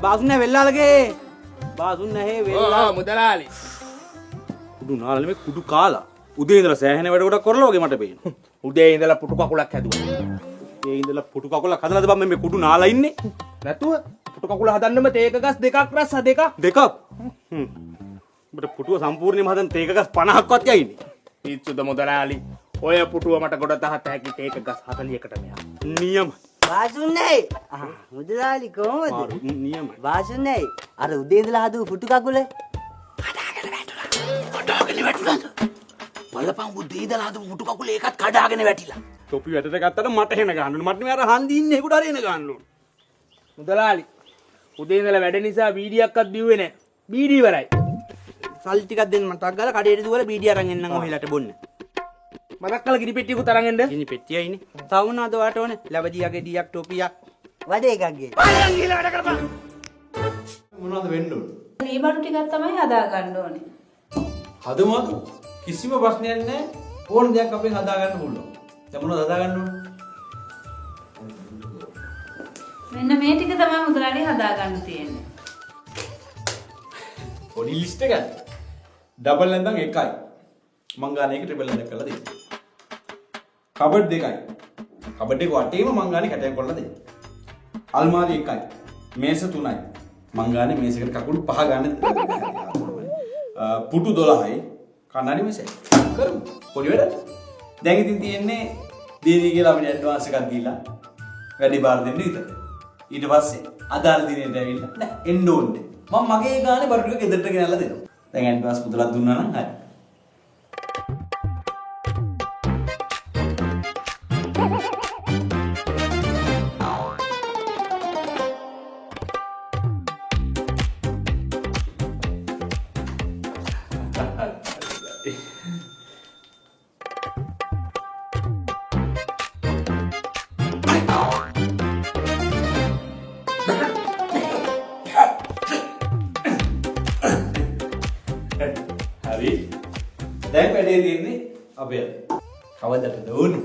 බාසුන් නැහැ වෙල්ලාලගේ. බාසුන් නැහැ වෙල්ලා. මුදලාලි. කුඩු නාලනේ මේ කුඩු කාලා. උදේ ඉඳලා සෑහෙන වැඩ ගොඩක් කරලා වගේ මට පේනවා. උදේ ඉඳලා පුටු කකුලක් හැදුවා. ඒ ඉඳලා පුටු කකුලක් හදලාද බං මේ කුඩු නාලා ඉන්නේ? නැතුව පුටු කකුල හදන්නම තේක ගස් දෙකක් රස්ස දෙකක්. දෙකක්. උඹට පුටුව සම්පූර්ණයෙන්ම හදන්න තේක ගස් 50ක්වත් යයිනේ. පිස්සුද මුදලාලි. ඔය පුටුව මට ගොඩ තහත හැකි තේක ගස් 40කට මෙහා. නියම. බාසුන් නැහැ. මුදලාලි කොහමද? නියමයි. බාසුන් නැහැ. අර උදේ ඉඳලා හදපු පුටු කකුල කඩාගෙන වැටුණාද? බලපං උදේ ඉඳලා හදපු පුටු කකුල ඒකත් කඩාගෙන වැටිලා. තොපි වැටට ගත්තට මට එන ගන්න ඕනේ. මට මේ අර හන්දි ඉන්නේ ඒකට හරි එන ගන්න ඕනේ. මුදලාලි. උදේ ඉඳලා වැඩ නිසා බීඩියක්වත් දිව්වේ නැහැ. බීඩි ඉවරයි. සල්ලි ටිකක් දෙන්න මට ටක් ගාලා කඩේට දුවලා බීඩිය අරන් එන්නම් ඔහෙලට බොන්න. මතක් කළ ගිනි පෙට්ටියකුත් අරන් එන්න. ගිනි පෙට්ටියයිනේ. තවුනාද ඔයාට ඕනේ? ලැබදියාගේ ඩියක් ටොපියක්. වැඩ එකක් ගේ. බලන් ගිහලා වැඩ කරපන්. මොනවද වෙන්න ඕනේ? ලී බඩු ටිකක් තමයි හදා ගන්න ඕනේ. හදමුද? කිසිම ප්‍රශ්නයක් නැහැ. ඕන දෙයක් අපෙන් හදා ගන්න පුළුවන්. දැන් මොනවද හදා ගන්න ඕනේ? මෙන්න මේ ටික තමයි මුදලාලි හදා ගන්න තියෙන්නේ. පොඩි ලිස්ට් එකක්. ඩබල් නැත්නම් එකයි. මං ගාන එක ට්‍රිපල් නැත්නම් කරලා දෙන්න. කබඩ් දෙකයි. කබඩ් එක වටේම මං ගානේ කැටයම් කරලා දෙන්න. අල්මාරි එකයි. මේස තුනයි. මං ගානේ මේසයකට කකුළු පහ ගන්න. පුටු 12යි. කණ්ණාඩි මේසයි. කරමු. පොඩි වැඩ. දැන් ඉතින් තියෙන්නේ දීදී කියලා අපිට ඇඩ්වාන්ස් එකක් දීලා වැඩි බාර දෙන්න විතරයි. ඊට පස්සේ අදාළ දිනෙට ඇවිල්ලා නෑ එන්න ඕනේ. මම මගේ ගානේ බඩු ටික ගෙදරට ගෙනල්ලා දෙනවා. දැන් ඇඩ්වාන්ස් මුදලක් දුන්නා නම් හරි. හරි. දැන් වැඩේ තියෙන්නේ අපේ අතේ. කවදද දෝනු?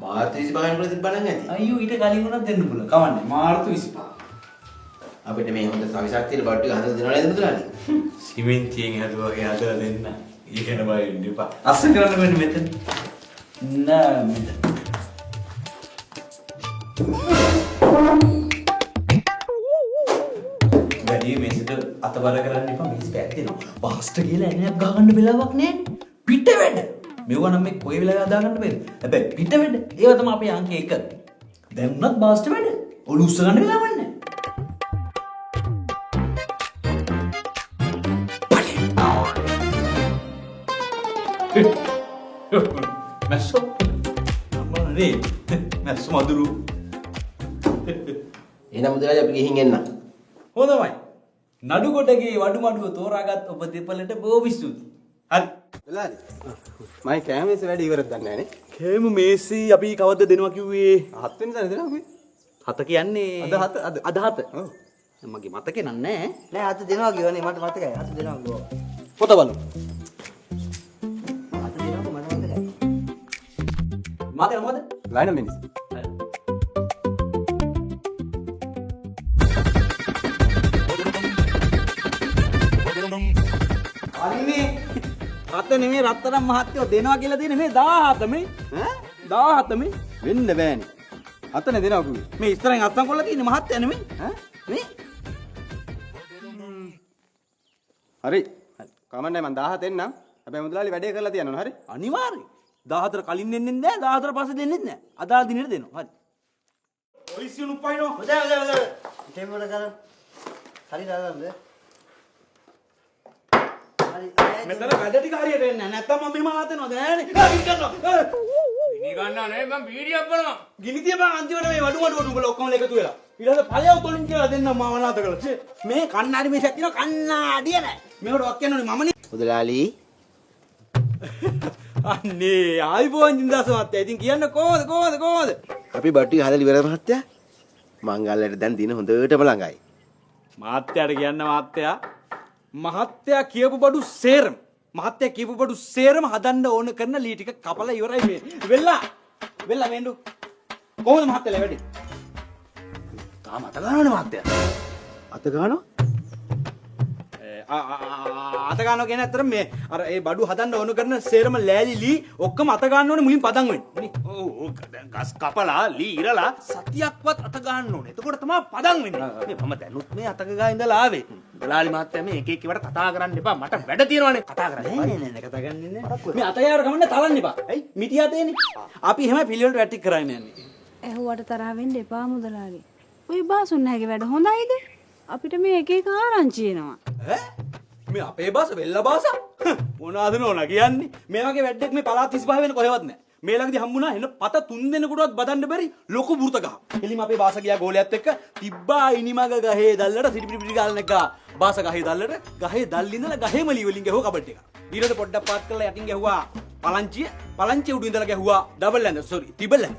මාර්තු 25 වෙනිදා තිබ්බනම් ඇති. අයියෝ ඊට කලින් උනත් දෙන්න පුළුවන්. කවන්නේ මාර්තු 25. අපිට මේ හොඳ සවිසක් තියෙන බඩු ටික හදලා දෙනවද මුදලාලි? සිමෙන්තියෙන් හදුවාගේ හදලා දෙන්න. ඊගෙන බය වෙන්න එපා. අස්ස කරන්න වෙන්නේ මෙතන. නෑ මෙතන. වැඩි මේසෙට අතබර කරන්න එපා. මේස පැත්තේනවා. වාස්ට කියලා එනයක් ගහගන්න වෙලාවක් නෑනේ. පිට වැඩ. මෙවුවා නම් මේ කොයි වෙලාවෙ හදාගන්න බැරිද? හැබැයි පිට වැඩ. ඒව තමයි අපේ අංක 1. දැන් උනත් වාස්ට වැඩ. ඔලු උස්ස ගන්න වෙලාවක් නෑ. මැස්සෝ අම්මනේ මැස්සෝ මදුරු එහෙනම් මුදලාලි අපි ගිහින් එන්න. හොඳයි නඩු කොටගේ වඩු මඩුව තෝරාගත් ඔබ දෙපළට බොහොම ස්තුතියි. හරි මුදලාලි මම කෑමේස වැඩ ඉවරද දන්නේ නැහැ නේ. කේමු මේසි අපි කවද්ද දෙනවා කිව්වේ? 7 වෙනිදා නේද අපි? 7 කියන්නේ අද 7. ඔව්. මගේ මතකේ නෑ. නෑ අත දෙනවා කියවනේ මට මතකයි. අත දෙනවා කිව්වා. පොත බලමු. අත දෙනවා මට මතකයි. මාතේ මොකද? ලයින මිනිස්. අනිනේ රත නෙමෙයි රත්තරන් මහත්තයෝ දෙනවා කියලා දෙන්නේ මේ 17 මේ. ඈ 17 මේ වෙන්න බෑනේ. 7නේ දෙනවා කිව්වේ. මේ ඉස්සරහින් අත්තම් කොල්ල තියෙන්නේ මහත්තයා නෙමෙයි. ඈ මේ හරි. කමන්නේ මම 17 එන්නම්. හැබැයි මුදලාලි වැඩේ කරලා තියන්න ඕන. හරි. අනිවාර්යයෙන් 14 කලින් දෙන්නෙත් නෑ 14 පස්සේ දෙන්නෙත් නෑ. අදාළ දිනෙට දෙනවා. හරි. පොලිසිය උපයිනෝ. හොඳයි. ටෙම්බර කරන්. හරි දාන්නද? හරි. මෙතන වැඩ ටික හරියට එන්නේ නැහැ. නැත්තම් මම මෙහෙම ආතනවා දැනනේ. ගිනි ගන්නවා. ගිනි ගන්නවා නේ මම බීඩියක් බලනවා. ගිනි තියපන් අන්තිමට මේ වඩු මඩුවට උඹලා ඔක්කොම එකතු වෙලා. ඊට පස්සේ ඵලයව තොලින් කියලා දෙන්න මම අනාථ කළා. මේ කන්නාඩි මේසක් තියෙනවා කන්නාඩිය නෑ. මේකට වක් කියන්න ඕනේ මමනේ. මුදලාලි අනේ ආයිබෝන් ජින්දාස මහත්තයා. ඉතින් කියන්න කොහොමද? අපි බඩු ටික හදලා ඉවරද මහත්තයා? මංගල්‍යයට දැන් දින හොඳටම ළඟයි. මහත්තයාට කියන්න මහත්තයා කියපු බඩු සේරම හදන්න ඕන කරන ලී ටික කපලා ඉවරයි මේ. වෙල්ලා මේඬු. කොහොමද මහත්තයා වැඩි? තාම අත ගන්නවනේ මහත්තයා. අත ගන්නවා? අත ගන්නවා කියන්නේ ඇත්තට මේ අර ඒ බඩු හදන්න ඕන කරන සේරම ලෑලි ලී ඔක්කොම අත ගන්න ඕනේ මුලින් පදන් වෙන්නේ. ඔව් ගස් කපලා ලී ඉරලා සතියක්වත් අත ගන්න ඕනේ. එතකොට තමයි පදන් වෙන්නේ. මම දැනුත් මේ අතක ගා ඉඳලා ආවේ. දලාලි මහත්තයා මේ එක එක ඒවාට කතා කරන්න එපා. මට වැඩ තියෙනවානේ. කතා කරන්න. නෑ කතා ගන්නේ නෑ. මේ අත යාර ගමන්න තලන්න එපා. ඇයි? මිටි අතේනේ. අපි එහෙමයි පිළිවෙලට වැටික් කරගෙන යන්නේ. ඇහුවට තරහ වෙන්න එපා මුදලාලි. ඔය බාසුන් නැගේ වැඩ හොඳයිද? අපිට මේ එක එක ආරංචි එනවා. ඈ? මේ අපේ බාස වෙල්ල බාස? මොනවාද නෝනා කියන්නේ? මේ වගේ වැඩක් මේ පළාත් 35 වෙන කොහෙවත් නැහැ. මේ ළඟදී හම්බුණා එන පත 3 දෙනෙකුටවත් බදන්න බැරි ලොකු වෘත ගහ. එලිම අපේ බාස ගියා ගෝලයක් එක්ක තිබ්බා ඉනිමග ගහේ දැල්ලට සිටිපිටි ගාලන එක. බාස ගහේ දැල්ලට ගහේ දැල් ඉඳලා ගහේම ලී වලින් ගැහුවා කබඩ් එක. ඊළඟට පොඩ්ඩක් පාත් කරලා යටින් ගැහුවා පලංචිය උඩු ඉඳලා ගැහුවා ඩබල් ඇඳ ටිබල් ඇඳ.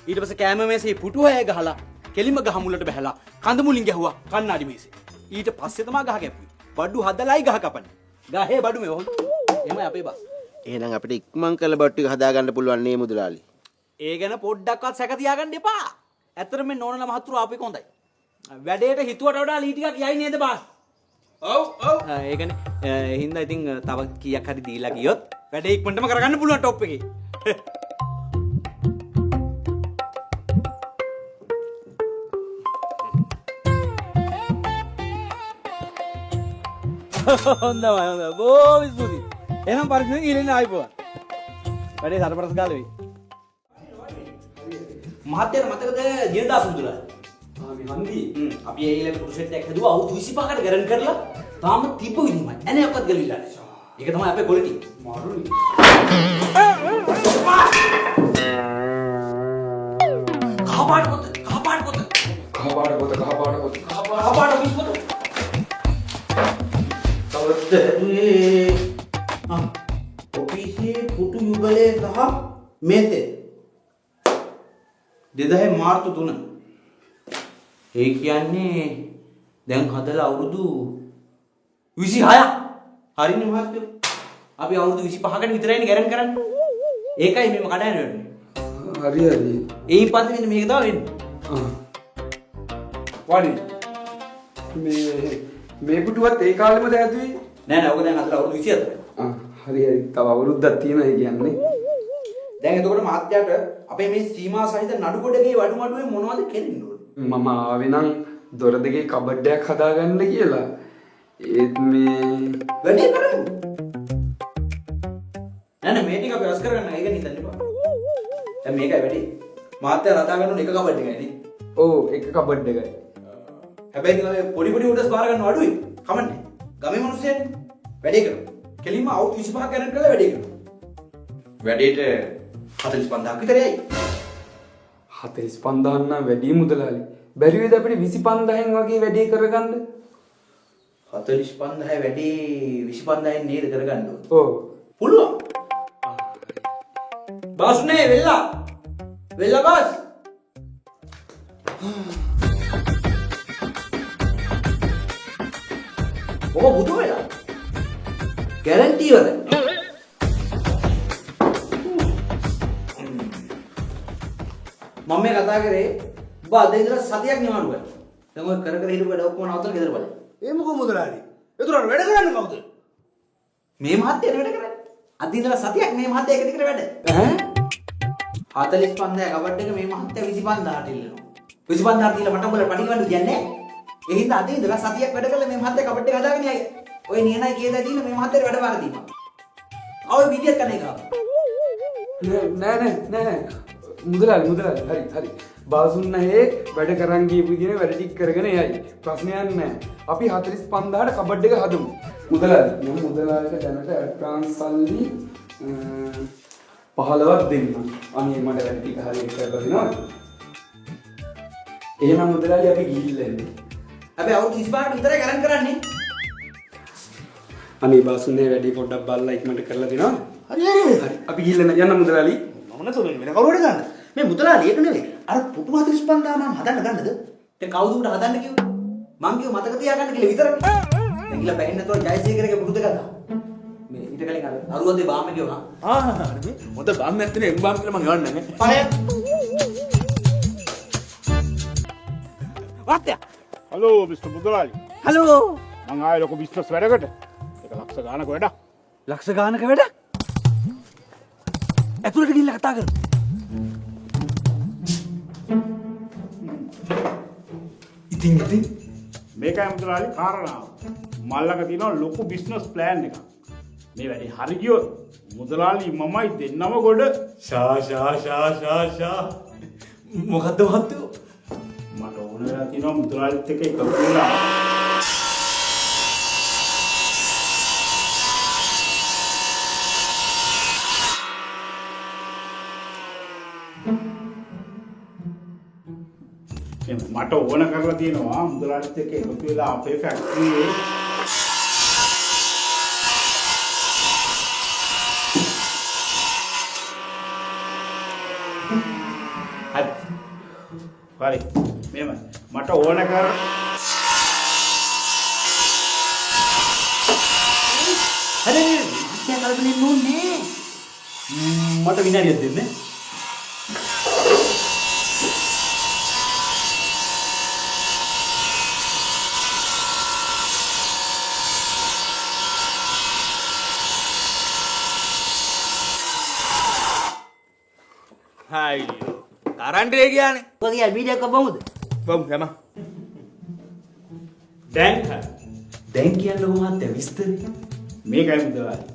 ඊට පස්සේ කැම මේසේ පුටු හය ගහලා කෙලිම ගහ මුලට බහැලා කඳ මුලින් ගැහුවා කන්නාඩි මේසේ. ඊට පස්සේ තමයි ගහ ගැප්පුවේ. බඩු හදලායි ගහ කපන්නේ. ගහේ බඩු මේ හොල්. එමය අපේ බාස්. එහෙනම් අපිට ඉක්මන් කරලා බඩු ටික හදාගන්න පුළුවන් නේ මුදලාලි. ඒ ගැන පොඩ්ඩක්වත් සැක තියාගන්න එපා. ඇත්තට මේ නෝනලා මහතුරු ආපු එක හොඳයි. වැඩේට හිතුවට වඩා ලී ටිකක් යයි නේද බාස්? ඔව්. ඒ කියන්නේ හින්දා ඉතින් තව කීයක් හරි දීලා ගියොත් වැඩේ ඉක්මනටම කරගන්න පුළුවන් টොප් එකේ. හොඳයි බොහොම ස්තුතියි. එහෙනම් පරිස්සමෙන් ඉලින්න ආයිපුවා. වැඩේ සරපරස් ගාලා වෙයි. මහත්තයා මතකද ජීනදාස් මුදුලා? මේ හන්දි. අපි ඒ ඉලෙක ප්‍රොජෙක්ට් එකක් හදුවා අවුරුදු 25කට ගරන් කරලා තාම තිබ්බ විදිහමයි. එනයක්වත් ගලිලා නැහැ. ඒක තමයි අපේ ක්වොලිටි. මාරුනි. කහපාට පොත. ඔෆිසියේ පුටු යුගලේ සහ මේසේ 2000 මාර්තු 3. ඒ කියන්නේ දැන් හදලා අවුරුදු 26ක්. හරිනේ මහත්තයෝ. අපි අවුරුදු 25කට විතරයිනේ ගැරන් කරන්නේ. ඒකයි මෙම කඩයන වෙන්නේ. හරි. ඒයින් පස්සේ මෙන්න මේක තමයි වෙන්නේ. වඩි. මේ පුටුවත් ඒ කාලෙමද ඇදුවේ? නෑ ඔක දැන් හදලා අවුරුදු 24යි. හරි. තව අවුරුද්දක් තියෙනවා කියන්නේ. දැන් එතකොට මහත්තයාට අපේ මේ සීමා සහිත නඩු ගොඩේ වඩුමඩුවේ මොනවද කෙරෙන්න ඕනේ? මම ආවේ නම් දොර දෙකේ කබඩ් එකක් හදාගන්න කියලා. ඒත් මේ වැඩේ කරමු. නෑ මේ ටික අපි රස කරගන්න ඒක නිදන්න එපා. දැන් මේකයි වැඩේ. මහත්තයා රදා ගන්න ඕනේ එක කබඩ් එකයි නේ. ඔව් එක කබඩ් එකයි. හැබැයි ඉතින් අපි පොඩි උඩස් බාර ගන්න අඩුයි. කමන්නේ. ගමේ මිනිස්සුනේ වැඩේ කරමු. කෙලින්ම අවුරුදු 25ක් ගණන් කරලා වැඩේ කරමු. වැඩේට 45000ක් විතරයි. 45000 නම් වැඩි මුදලාලි. බැරි වේද අපිට 25000න් වගේ වැඩේ කරගන්න? 45000 වැඩේ 25000න් නේද කරගන්න ඕනේ. ඔව්. පුළුවන්. බාස්නේ වෙල්ලා. වෙල්ලා බාස්. ඔබ බුදු වෙලා. ගැරන්ටි ඉවරයි. මම මේ කතා කරේ ඔබ අද ඉඳලා සතියක් නිවාඩු ගන්න. දැන් ඔය කර හිටපු වැඩ ඔක්කොම නවත්තලා ගෙදර බලන්න. ඒ මොකෝ මුදලාලි? ඒතර වැඩ කරන්නේ කවුද? මේ මහත්තයා වැඩ කරන්නේ. අද ඉඳලා සතියක් මේ මහත්තයා එක දිගට වැඩ. 45000 කබඩ් එක මේ මහත්තයා 25000ට ඉල්ලනවා. 25000ට දීලා මට උඹලා පඩි ගන්න දෙන්නේ නැහැ. ඒ හින්දා අද ඉඳලා සතියක් වැඩ කළා මේ මහත්තයා කබඩ් එක හදාගෙන යයි. ඔය නියනයි කියදා දීලා මේ මහත්තයාට වැඩ බාර දීපන්. ආව විදියට කන්නේ කාව. නෑ. මුදලාලි හරි. බාසුන් නැහැ වැඩ කරන් ගියපු විදිහේ වැඩ ටික කරගෙන යයි. ප්‍රශ්නයක් නෑ. අපි 45000ට කබඩ් එක හදමු. මුදලාලි මම මුදලාලිට දැනට ඇඩ්වාන්ස් සල්ලි 15ක් දෙන්න. අනේ මට වැඩ ටික හරියට කරලා දෙනවද? එහෙනම් මුදලාලි අපි ගිහිල්ලා එන්න. හැබැයි අවුරුදු 25කට විතරයි ගණන් කරන්නේ. අනේ බාසුන්නේ වැඩි පොඩ්ඩක් බලලා ඉක්මනට කරලා දෙනවා. හරි. අපි ගිහිල්ලා යන්න මුදලාලි. මම නතෝ වෙන කවුරුද ගන්න? මේ මුදලාලි ඒක නෙවෙයි. අර පුටු 45000 මම හදන්න ගන්නද? දැන් කවුද උඩ හදන්න කිව්වේ? මං කිව්ව මතක තියාගන්න කියලා විතරනේ. දැන් ගිහලා බැහැන්න නැතුව ජයසේකරගේ පුටු දෙක ගත්තා. මේ ඊට කලින් අර අරුවදේ බාම්ම කිව්වා. හරි. මොකද බාම් නැත්තේ එම් බාම් කියලා මං ගවන්නේ නැහැ. පහය. වාත්‍ය. හලෝ මිස්ටර් මුදලාලි. හලෝ මං ආයේ ලොකු බිස්නස් වැඩකට. ඒක ලක්ෂ ගානක වැඩක්. ලක්ෂ ගානක වැඩ ඇතුළට ගිහිල්ලා කතා කරමු. ඉතින් මේකයි මුදලාලි කාරණාව. මල්ලක තියෙනවා ලොකු බිස්නස් ප්ලෑන් එකක්. මේ වැඩේ හරි ගියොත් මුදලාලි මමයි දෙන්නම ගොඩ ෂා මොකද්ද මහත්තයෝ? මට ඕන වෙලා තියෙනවා මුදලාලිත් එක්ක එකතු වෙලා මට ඕන කරලා තියෙනවා මුදලාලිත් එක්ක එකතු වෙලා අපේ ෆැක්ටරියේ හරි මෙහෙම මට ඕන කර හරි දැන් කල්පනේ නෝනේ. මට විනාඩියක් දෙන්න. හායි කරන්ට් එක ගියානේ. මොකද කියන්නේ වීඩියෝ එක බමුද? බම් යම. දැන් කියන්නකෝ මහත්තයා විස්තරේ. මේකයි මුදලාලි.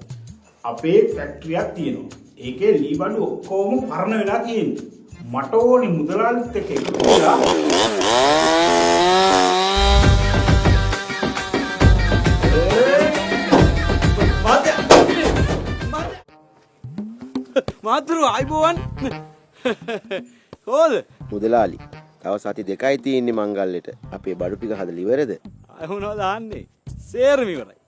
අපේ ෆැක්ටරියක් තියෙනවා. ඒකේ ලී බඩු ඔක්කොම පරණ වෙලා තියෙනවා. මට ඕනේ මුදලාලිත් එක්ක එකතු වෙලා මාතුරු ආයිබෝවන් කොහොමද මුදලාලි තව සති දෙකයි තියෙන්නේ මංගල්‍යෙට. අපේ බඩු ටික හදලා ඉවරද? ආය මොනවද දාන්නේ සේරම ඉවරයි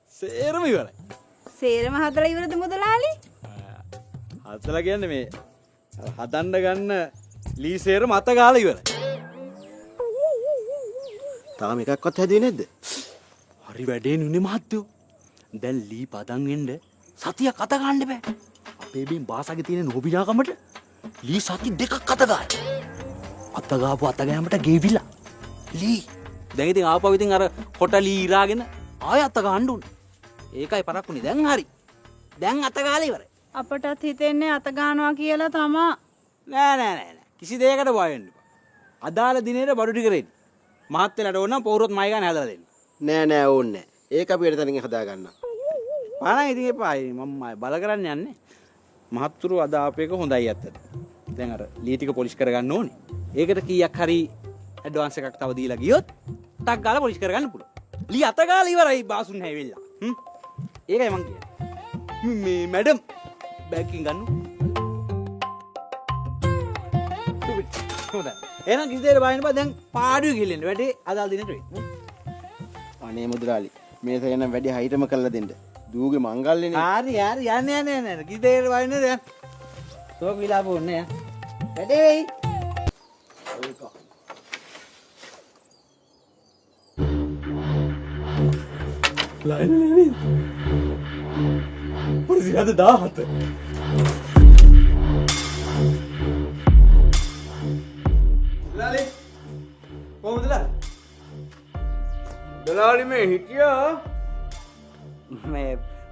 සේරම හදලා ඉවරද මුදලාලි? හදලා කියන්නේ මේ හදන්න ගන්න ලී සේරම අත ගාලා ඉවරයි. තාම එකක්වත් හැදුවේ නැද්ද? හරි වැඩේ නුනේ මහත්තයෝ. දැන් ලී පදන් වෙන්න සතියක් අත ගන්න බෑ. අපේ බින් බාසගේ තියෙන නොබිනාකමට ලී සති දෙකක් අත ගන්න. අත ගාපු අත ගෑමට ගෙවිලා. ලී දැන් ඉතින් ආපහු ඉතින් අර කොට ලී ඉරාගෙන ආය අත ගන්න උනේ. ඒකයි පරක්කුනේ. දැන් හරි. දැන් අත ගාලා ඉවරයි. අපටත් හිතෙන්නේ අත ගන්නවා කියලා තමා. නෑ. කිසි දෙයකට බය වෙන්න එපා. අදාළ දිනේට බඩු ටික රෙඩි. මහත්තයලට ඕන නම් පෞරොත් මයි ගන්න හදලා දෙන්න. නෑ ඕන්නේ නෑ. ඒක අපි වෙන තැනකින් හදා ගන්නම්. පානා ඉතින් එපා. මම බල කරන්න යන්නේ. මහත්තුරු අද ආපේක හොඳයි ඇත්තට. දැන් අර ලී ටික පොලිෂ් කරගන්න ඕනේ. ඒකට කීයක් හරි ඇඩ්වාන්ස් එකක් තව දීලා ගියොත් ටක් ගාලා පොලිෂ් කරගන්න පුළුවන්. ලී අත ගාලා ඉවරයි බාසුන් හැවෙලා. ඒකයි මං කියන්නේ. මේ මැඩම් බෑග්කින් ගන්න. හොඳයි. එහෙනම් කිසි දෙයකට බය වෙන්න බෑ. දැන් පාඩුවේ ගිහින් වැඩේ අදාළ දිනට වෙයි. අනේ මුදලාලි මේ සයනම් වැඩි හයිටම කරලා දෙන්න. දූගේ මංගල්‍යනේ. හරි යන්නේ. කිසි දෙයකට බය වෙන්න දැන්. තෝක විලාප ඕනේ. වැඩේ වෙයි. ලයිනේ පොලිසිය අද 17. ලාලි කොහොමදලා? දලාලි මේ හිටියා. මේ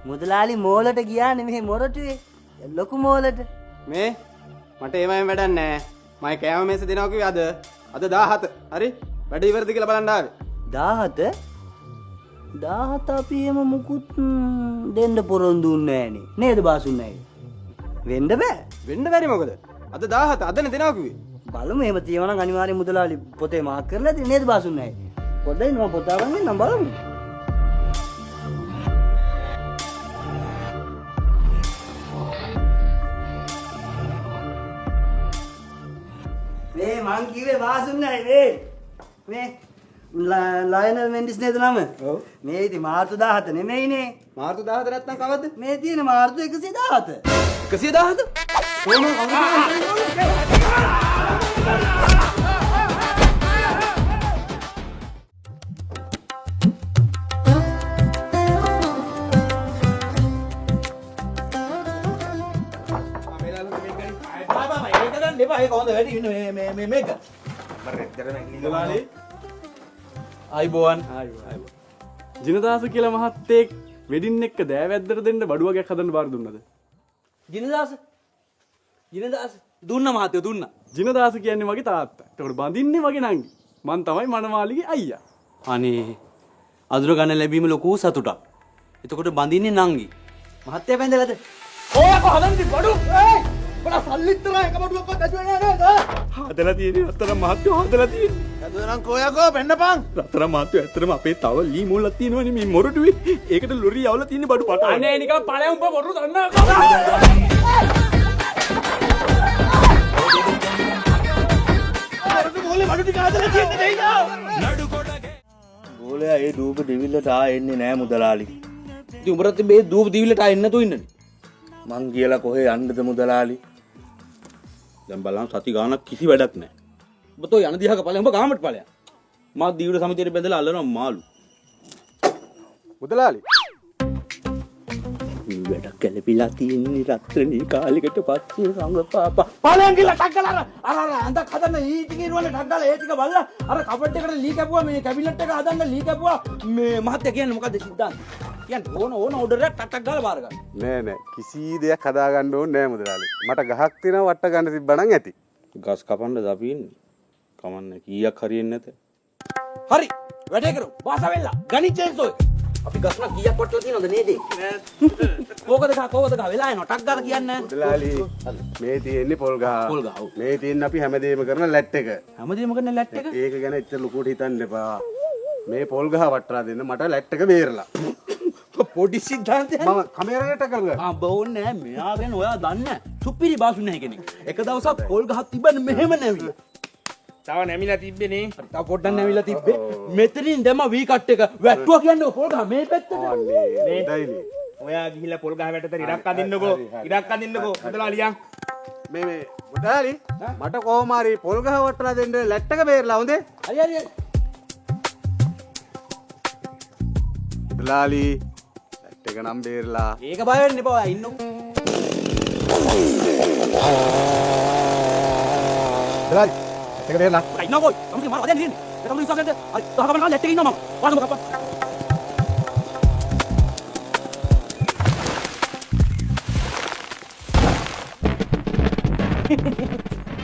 මුදලාලි මෝලට ගියා නෙමෙයි මොරටුවේ. ලොකු මෝලට. මේ මට ඒමම වැඩක් නෑ. මම කෑම මේස දෙනවා කිව්වේ අද 17. හරි? වැඩ ඉවරද කියලා බලන්න ආවේ. 17 අපි එම මුකුත් දෙන්න පොරොන්දු නෑනේ. නේද බාසුන් නෑ. වෙන්න බෑ. වෙන්න බැරි මොකද? අද 17 අදනේ දෙනවා කිව්වේ. බලමු එහෙම තියෙනවා නම් අනිවාර්යෙන් මුදලාලි පොතේ මාක් කරලා තියෙන නේද බාසුන් නෑ. පොඩ්ඩයි මම පොත අරන් එන්නම් බලමු. මේ මං කිව්වේ බාසුන් නෑ මේ ලයනල් මෙන්ඩිස් නේද නම? ඔව්. මේ ඉතින් මාර්තු 17 නෙමෙයිනේ. මාර්තු 17 නැත්නම් කවද්ද? මේ තියෙන මාර්තු 117. 117? කොහොම ඒක හොඳ වැඩි මේක. මුදලාලි අයිබෝවන් ජිනදාස කියලා මහත්තයෙක් වෙඩින් එක්ක දෑවැද්දට දෙන්න බඩුවගයක් හදන්න බාර දුන්නද? ජිනදාස දුන්න මහත්තයෝ දුන්න. ජිනදාස කියන්නේ මගේ තාත්තා. ඒකට බඳින්නේ මගේ නංගි. මං තමයි මනමාලිගේ අයියා. අනේ අඳුර ගන්න ලැබීම ලොකු සතුටක්. එතකොට බඳින්නේ නංගි. මහත්තයා පැන්දලාද? ඔය කොහොමද බඩු? ඒයි! බඩ සල්ලිත් තරහ එක බඩුවක්වත් ඇදුවේ නෑ නේද? හදලා තියෙන්නේ රත්තරන් මහත්තයෝ හදලා තියෙන්නේ. ඇදුවනම් කොයකෝ පෙන්නපන්. රත්තරන් මහත්තයෝ ඇත්තටම අපේ තව ලී මුල්ලක් තියෙනවනේ මේ මොරටුවේ. ඒකට ලොරි යවලා තියෙන්නේ බඩු පට. අනේ නිකන් ඵලයන් උඹ මොරු දන්නා. ගෝලයා ඒ දූප දිවිල්ලට එන්නේ නෑ මුදලාලි. ඉතින් උඹට මේ දූප දිවිල්ලට එන්න නැතුව ඉන්නනේ. මං කියලා කොහෙ යන්නද මුදලාලි? දැන් බලන්න සති ගානක් කිසි වැඩක් නැහැ. ඔබ තෝ යන දිහාක ඵලයන් උඹ ගාමට ඵලයන්. මා දීවර සමිතියට බැඳලා අල්ලනවා මාළු. මුදලාලි වැඩක් කැළපිලා තියෙන්නේ රත්‍රණී කාලෙකට පස්සේ සංගපාපා. ඵලයන් කියලා ටක් ගාලා අර අඳක් හදන්න ඊටික ඉරවල ටක් ගාලා ඒ ටික බලලා අර කබඩ් එකට ලී කැපුවා මේ කැබිනට් එක හදන්න ලී කැපුවා මේ මහත්තයා කියන්නේ මොකද්ද සිද්ධාන්ත? කියන්නේ ඕන ඕර්ඩර් එකක් ටක් ගාලා බාර ගන්න. නෑ කිසි දෙයක් හදාගන්න ඕනේ නෑ මුදලාලි. මට ගහක් තියෙනවා වට ගන්න තිබ්බනම් ඇති. ගස් කපන්නද අපි ඉන්නේ? කමන්නේ කීයක් හරියන්නේ නැත. හරි වැඩේ කරමු. වාස වෙලා ගණිතෙන්සෝ අපි ගස්න කීයක් වටලා තියෙනවද නේද? කෝකද ගහ වෙලා යනවා ටක් ගාලා කියන්නේ. මුදලාලි මේ තියෙන්නේ පොල් ගහ. පොල් ගහ. මේ තියෙන්නේ අපි හැමදේම කරන ලැට් එක. හැමදේම කරන ලැට් එක. ඒක ගැන එච්චර ලොකුට හිතන්න එපා. මේ පොල් ගහ වටලා දෙන්න මට ලැට් එක බේරලා. පොඩි සිද්ධාන්තයක්. මම කැමරාවට කරගන්න. බෝන්නේ නැහැ මෙයා ගැන ඔයා දන්නේ නැහැ. සුපිරි බාසු නැහැ කෙනෙක්. එක දවසක් පොල් ගහක් තිබ්බනේ මෙහෙම නැවිලා. තව නැමිලා තිබ්බනේ. තව පොඩ්ඩක් නැවිලා තිබ්බේ. මෙතනින් දැම්ම වී කට් එක වැට්ටුවා කියන්නේ පොල් ගහ මේ පැත්තට. අනේ දයිනේ. ඔයා ගිහිල්ලා පොල් ගහ වැටතර ඉරක් අදින්නකෝ. ඉරක් අදින්නකෝ. මුදලාලියන්. මේ මුදලාලි මට කොහොම හරි පොල් ගහ වටලා දෙන්න ලැට් එක බේරලා හොඳේ. හරි. මුදලාලි ලැට් එක නම් බේරලා. ඒක බය වෙන්න එපා ඔයා ඉන්නකෝ. මුදලාලි ඒක බේරලා. ඉන්නකෝ. අමුතු මාර වදෙන් ඉන්නේ. ඒක තමයි ඉස්සරහට. හරි ගහපන් ලැට් එකේ ඉන්නවා මම. වාසම කප්පා.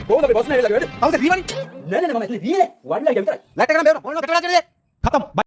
කොහොමද මේ බස් නැවිලා වැඩ? අවුද රීවනි? නෑ මම ඇතුලේ රීනේ. වඩලා ගියා විතරයි. ලැට් එක නම් බේරලා. මොනවා කටලා කරේ? खत्म